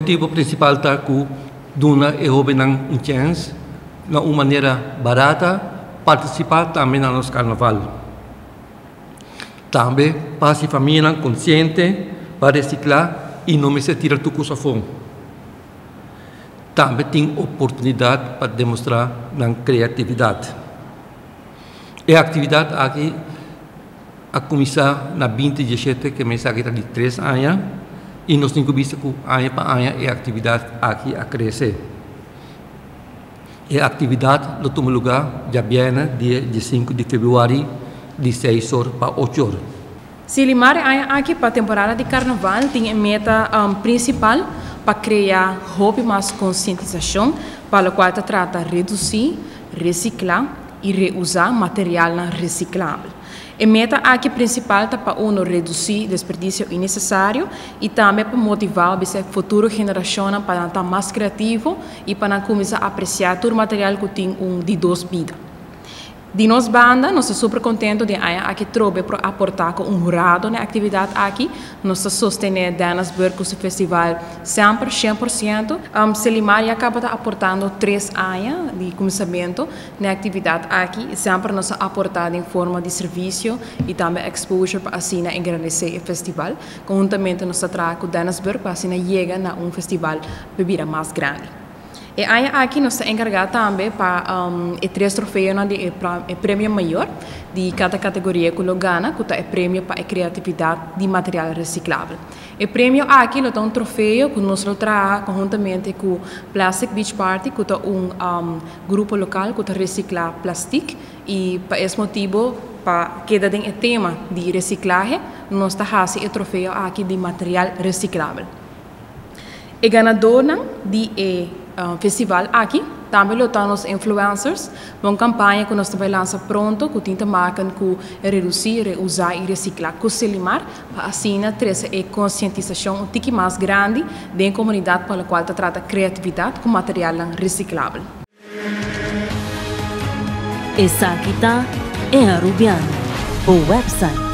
motivo principal está que dona e jovem uma chance, de uma maneira barata, participar também no nosso carnaval. Também para a família consciente, para reciclar e não me se tira tudo com fome. Também tem oportunidade para demonstrar a criatividade. E a atividade aqui a começar na 2017, que me sabe de 3 anos, e nós temos visto que ano para ano a atividade aqui a crescer. E a atividade no toma lugar já vem dia 5 de fevereiro, de 6 horas para 8 horas. Silimar aqui para a temporada de carnaval tem a meta principal para criar hobby mais conscientização, para o qual trata de reduzir, reciclar e reusar material reciclável. A meta aqui principal é para reduzir o desperdício innecessário e também para motivar a futura geração para estar mais criativo e para começar a apreciar todo o material que tem de 2 vidas. De nossa banda, nós estamos super contentes de aqui trobe para aportar com jurado na atividade aqui. Nós sostenemos Danasburg com o festival sempre 100%. Selimar acaba aportando 3 anos de começamento na atividade aqui. Sempre nós aportamos em forma de serviço e também exposure para assim engrandecer o festival. Conjuntamente nós trazemos com Danasburg para assim chegar a festival bebida mais grande. E aqui nós estamos encarregados também para 3 troféus de prêmio maior de cada categoria que ganha, que é prêmio para a criatividade de material reciclável. O prêmio aqui é um troféu que nós trazemos conjuntamente com o Plastic Beach Party, que é grupo local que recicla plástico e por esse motivo, para que dê o tema de reciclagem, nós trazemos o troféu aqui de material reciclável. O ganador de festival aqui também estamos influencers, uma campanha que nós também lança pronto, que tenta marcar com reduzir, reusar e reciclar com Selimar, para assim trazer a conscientização um pouco mais grande da comunidade para a qual trata criatividade com material reciclável. Essa aqui é a Rubiano, o website